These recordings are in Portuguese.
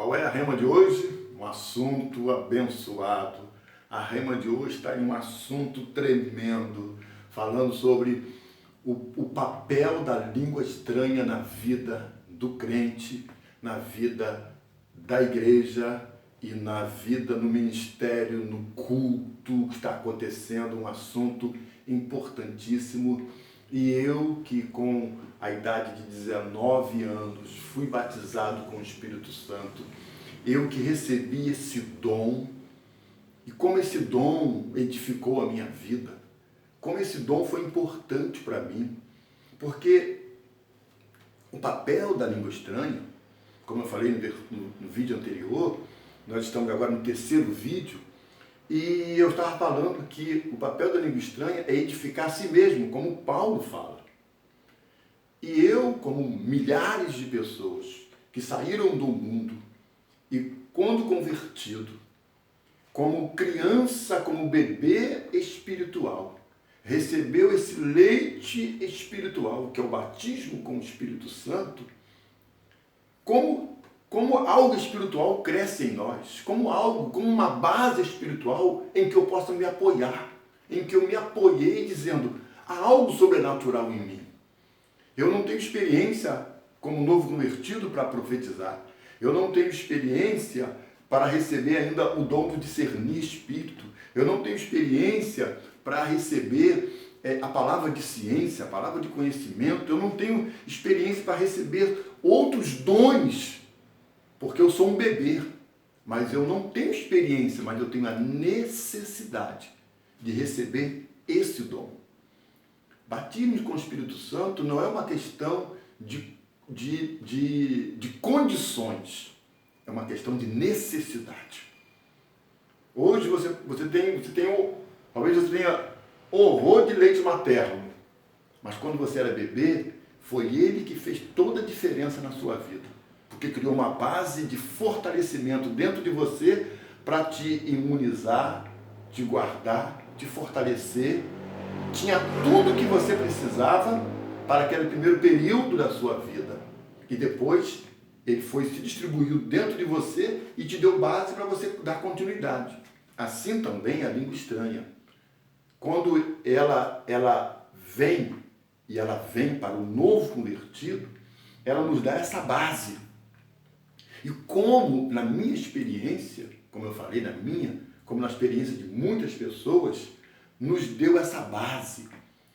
Qual é a rema de hoje? Um assunto abençoado. A rema de hoje está em um assunto tremendo, falando sobre o papel da língua estranha na vida do crente, na vida da igreja e na vida no ministério, no culto que está acontecendo, um assunto importantíssimo. E eu que com a idade de 19 anos fui batizado com o Espírito Santo, eu que recebi esse dom, e como esse dom edificou a minha vida, como esse dom foi importante para mim, porque o papel da língua estranha, como eu falei no vídeo anterior, nós estamos agora no terceiro vídeo, e eu estava falando que o papel da língua estranha é edificar a si mesmo, como Paulo fala. E eu, como milhares de pessoas que saíram do mundo e quando convertido, como criança, como bebê espiritual, recebeu esse leite espiritual, que é o batismo com o Espírito Santo, como algo espiritual cresce em nós, como uma base espiritual em que eu possa me apoiar, em que eu me apoiei dizendo, há algo sobrenatural em mim. Eu não tenho experiência como novo convertido para profetizar. Eu não tenho experiência para receber ainda o dom de discernir espírito. Eu não tenho experiência para receber a palavra de ciência, a palavra de conhecimento. Eu não tenho experiência para receber outros dons, porque eu sou um bebê. Mas eu não tenho experiência, mas eu tenho a necessidade de receber esse dom. Batismo com o Espírito Santo não é uma questão de condições, é uma questão de necessidade. Hoje talvez você tenha horror de leite materno, mas quando você era bebê, foi ele que fez toda a diferença na sua vida, porque criou uma base de fortalecimento dentro de você para te imunizar, te guardar, te fortalecer. Tinha tudo que você precisava para aquele primeiro período da sua vida. E depois ele se distribuiu dentro de você e te deu base para você dar continuidade. Assim também a língua estranha. Quando ela vem, e ela vem para o novo convertido, ela nos dá essa base. E como na minha experiência, como eu falei como na experiência de muitas pessoas, nos deu essa base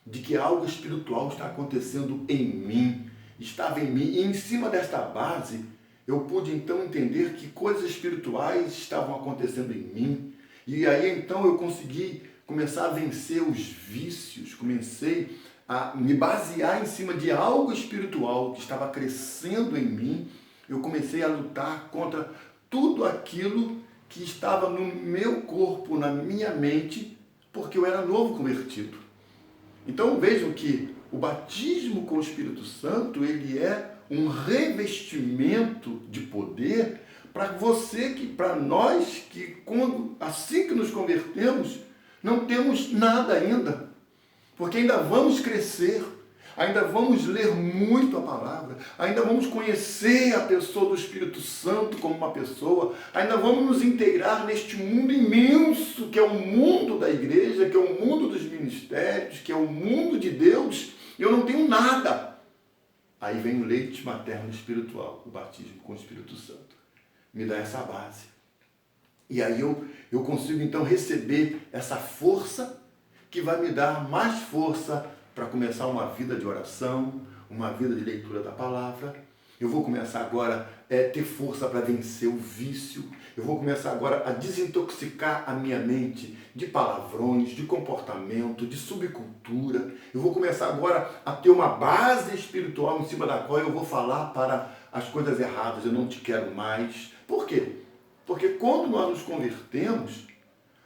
de que algo espiritual está acontecendo em mim, estava em mim, e em cima desta base eu pude então entender que coisas espirituais estavam acontecendo em mim, e aí então eu consegui começar a vencer os vícios, comecei a me basear em cima de algo espiritual que estava crescendo em mim, eu comecei a lutar contra tudo aquilo que estava no meu corpo, na minha mente, porque eu era novo convertido. Então vejam que o batismo com o Espírito Santo, ele é um revestimento de poder para nós que assim que nos convertemos, não temos nada ainda, porque ainda vamos crescer, ainda vamos ler muito a palavra, ainda vamos conhecer a pessoa do Espírito Santo como uma pessoa, ainda vamos nos inteirar neste mundo imenso que é o mundo da igreja, que é o mundo dos ministérios, que é o mundo de Deus. Eu não tenho nada. Aí vem o leite materno espiritual, o batismo com o Espírito Santo. Me dá essa base. E aí eu consigo então receber essa força que vai me dar mais força para começar uma vida de oração, uma vida de leitura da palavra. Eu vou começar agora a ter força para vencer o vício. Eu vou começar agora a desintoxicar a minha mente de palavrões, de comportamento, de subcultura. Eu vou começar agora a ter uma base espiritual em cima da qual eu vou falar para as coisas erradas. Eu não te quero mais. Por quê? Porque quando nós nos convertemos,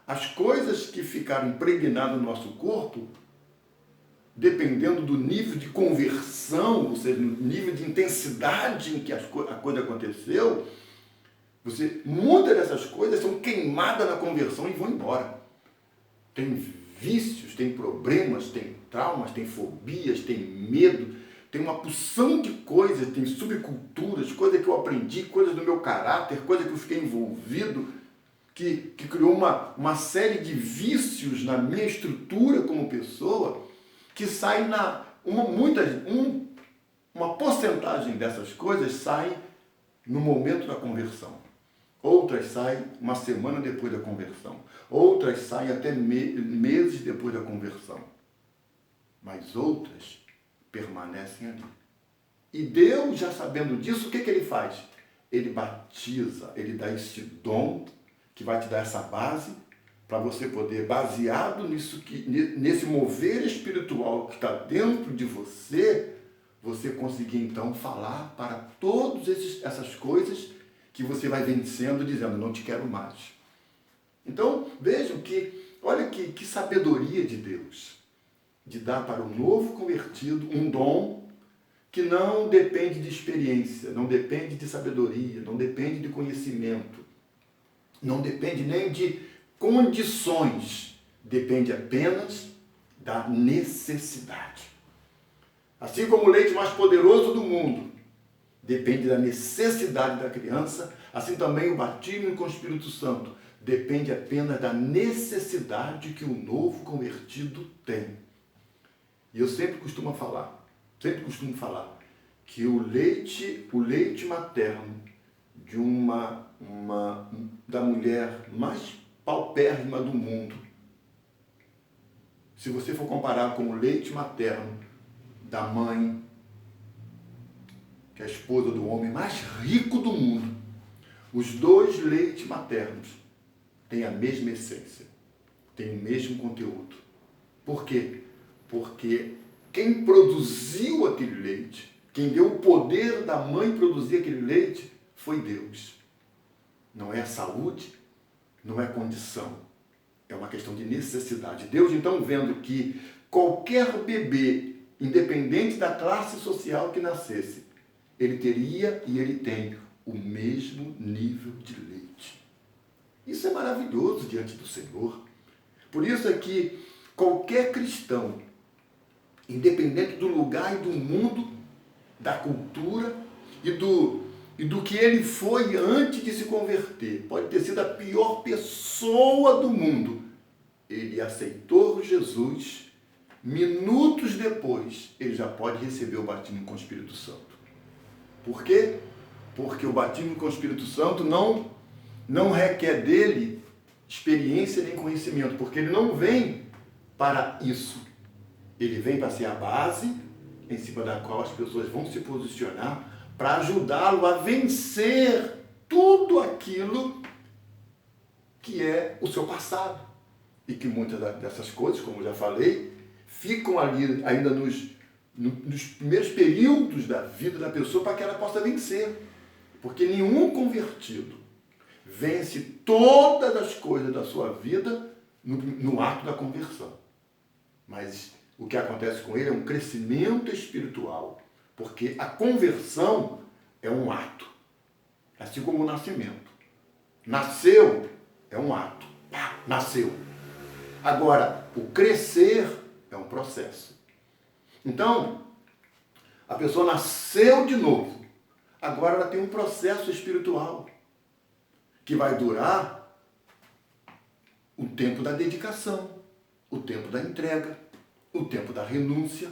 as coisas que ficaram impregnadas no nosso corpo, dependendo do nível de conversão, ou seja, no nível de intensidade em que a coisa aconteceu, muitas dessas coisas são queimadas na conversão e vão embora. Tem vícios, tem problemas, tem traumas, tem fobias, tem medo, tem uma porção de coisas, tem subculturas, coisas que eu aprendi, coisas do meu caráter, coisas que eu fiquei envolvido, que criou uma série de vícios na minha estrutura como pessoa, que sai uma porcentagem dessas coisas sai no momento da conversão. Outras saem uma semana depois da conversão. Outras saem até meses depois da conversão. Mas outras permanecem ali. E Deus, já sabendo disso, o que ele faz? Ele batiza, ele dá esse dom que vai te dar essa base para você poder, baseado nesse mover espiritual que está dentro de você, você conseguir então falar para todas essas coisas que você vai vencendo, dizendo, não te quero mais. Então, vejam olha que sabedoria de Deus, de dar para o novo convertido um dom que não depende de experiência, não depende de sabedoria, não depende de conhecimento, não depende nem de condições, depende apenas da necessidade. Assim como o leite mais poderoso do mundo depende da necessidade da criança, assim também o batismo com o Espírito Santo depende apenas da necessidade que o novo convertido tem. E eu sempre costumo falar que o leite materno da mulher mais paupérrima do mundo, se você for comparar com o leite materno da mãe, que é a esposa do homem mais rico do mundo, os dois leites maternos têm a mesma essência, têm o mesmo conteúdo. Por quê? Porque quem produziu aquele leite, quem deu o poder da mãe produzir aquele leite, foi Deus. Não é saúde, não é condição, é uma questão de necessidade. Deus, então, vendo que qualquer bebê, independente da classe social que nascesse, ele teria e ele tem o mesmo nível de leite. Isso é maravilhoso diante do Senhor. Por isso é que qualquer cristão, independente do lugar e do mundo, da cultura e do que ele foi antes de se converter, pode ter sido a pior pessoa do mundo, ele aceitou Jesus, minutos depois, ele já pode receber o batismo com o Espírito Santo. Por quê? Porque o batismo com o Espírito Santo não requer dele experiência nem conhecimento, porque ele não vem para isso. Ele vem para ser a base em cima da qual as pessoas vão se posicionar para ajudá-lo a vencer tudo aquilo que é o seu passado. E que muitas dessas coisas, como eu já falei, ficam ali ainda nos primeiros períodos da vida da pessoa para que ela possa vencer. Porque nenhum convertido vence todas as coisas da sua vida no ato da conversão. Mas o que acontece com ele é um crescimento espiritual. Porque a conversão é um ato. Assim como o nascimento. Nasceu é um ato. Nasceu. Agora, o crescer é um processo. Então, a pessoa nasceu de novo. Agora ela tem um processo espiritual que vai durar o tempo da dedicação, o tempo da entrega, o tempo da renúncia,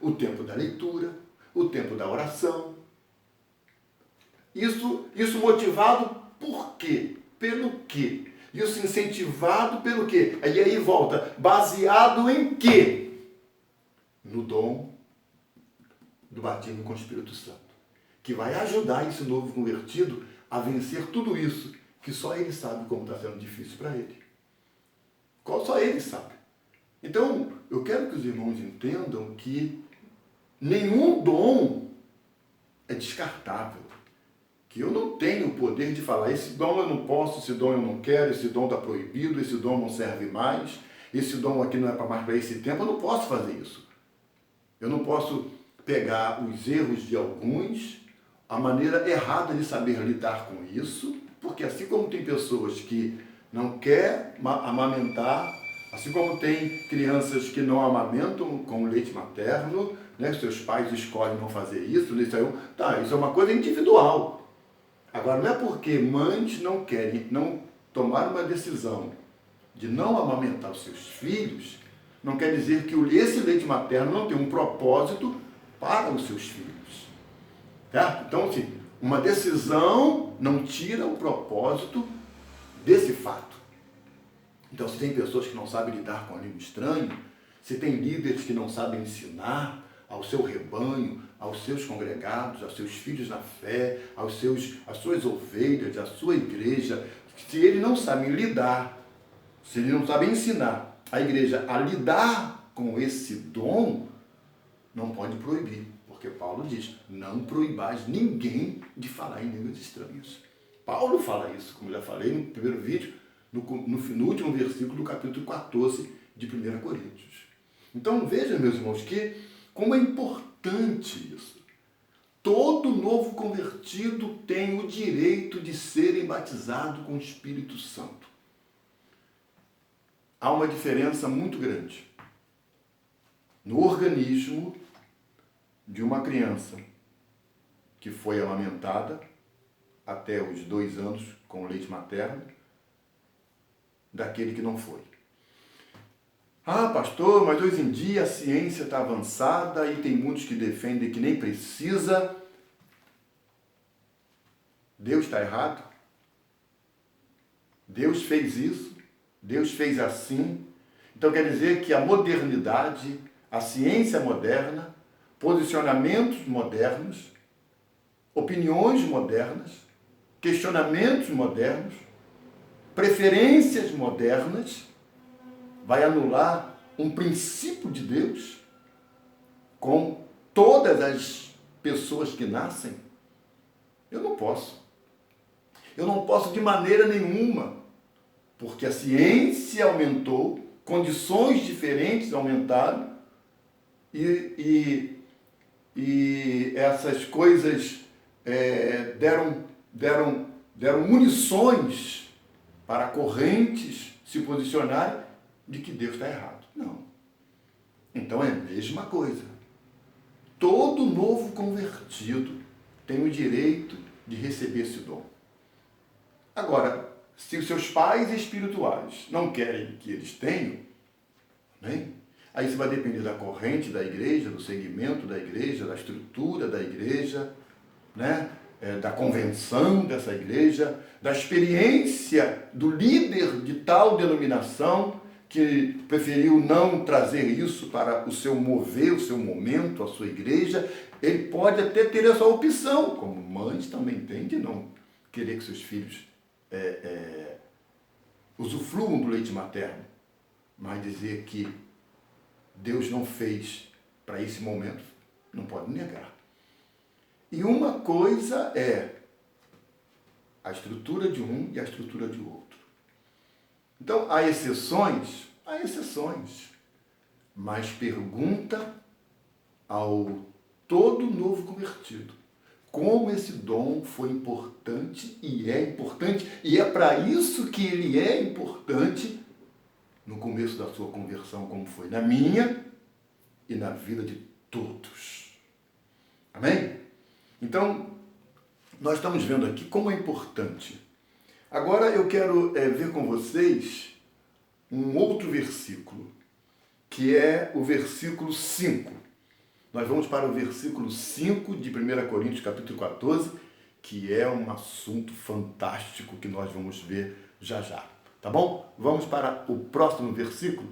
o tempo da leitura, o tempo da oração. Isso motivado por quê? Pelo quê? Isso incentivado pelo quê? E aí volta, baseado em quê? No dom do batismo com o Espírito Santo, que vai ajudar esse novo convertido a vencer tudo isso, que só ele sabe como está sendo difícil para ele. Só ele sabe. Então, eu quero que os irmãos entendam que nenhum dom é descartável. Que eu não tenho o poder de falar, esse dom eu não posso, esse dom eu não quero, esse dom está proibido, esse dom não serve mais, esse dom aqui não é mais para esse tempo, eu não posso fazer isso. Eu não posso pegar os erros de alguns, a maneira errada de saber lidar com isso, porque assim como tem pessoas que não querem amamentar Assim como tem crianças que não amamentam com leite materno, né? Seus pais escolhem não fazer isso, isso é uma coisa individual. Agora, não é porque mães não querem, não tomaram uma decisão de não amamentar os seus filhos, não quer dizer que esse leite materno não tem um propósito para os seus filhos. Certo? Então, assim, uma decisão não tira o propósito desse fato. Então, se tem pessoas que não sabem lidar com a língua estranha, se tem líderes que não sabem ensinar ao seu rebanho, aos seus congregados, aos seus filhos na fé, às suas ovelhas, à sua igreja, se eles não sabem lidar, se eles não sabem ensinar a igreja a lidar com esse dom, não pode proibir, porque Paulo diz, não proibais ninguém de falar em línguas estranhas. Paulo fala isso, como já falei no primeiro vídeo, no último versículo do capítulo 14 de 1 Coríntios. Então veja, meus irmãos, que como é importante isso. Todo novo convertido tem o direito de serem batizado com o Espírito Santo. Há uma diferença muito grande no organismo de uma criança que foi amamentada até os 2 anos com leite materno, daquele que não foi. Ah, pastor, mas hoje em dia a ciência está avançada e tem muitos que defendem que nem precisa. Deus está errado? Deus fez isso? Deus fez assim? Então quer dizer que a modernidade, a ciência moderna, posicionamentos modernos, opiniões modernas, questionamentos modernos, preferências modernas, vai anular um princípio de Deus com todas as pessoas que nascem? Eu não posso. Eu não posso de maneira nenhuma, porque a ciência aumentou, condições diferentes aumentaram e essas coisas deram munições para correntes se posicionarem de que Deus está errado. Não. Então é a mesma coisa. Todo novo convertido tem o direito de receber esse dom. Agora, se os seus pais espirituais não querem que eles tenham, né? Aí isso vai depender da corrente da igreja, do segmento da igreja, da estrutura da igreja, né? Da convenção dessa igreja, da experiência do líder de tal denominação que preferiu não trazer isso para o seu mover, o seu momento, a sua igreja. Ele pode até ter essa opção, como mães também têm, de não querer que seus filhos usufruam do leite materno, mas dizer que Deus não fez para esse momento, não pode negar. E uma coisa é a estrutura de um e a estrutura de outro. Então, há exceções, mas pergunta ao todo novo convertido como esse dom foi importante, e é para isso que ele é importante no começo da sua conversão, como foi na minha e na vida de todos. Amém? Então, nós estamos vendo aqui como é importante. Agora eu quero ver com vocês um outro versículo, que é o versículo 5. Nós vamos para o versículo 5 de 1 Coríntios, capítulo 14, que é um assunto fantástico que nós vamos ver já já. Tá bom? Vamos para o próximo versículo.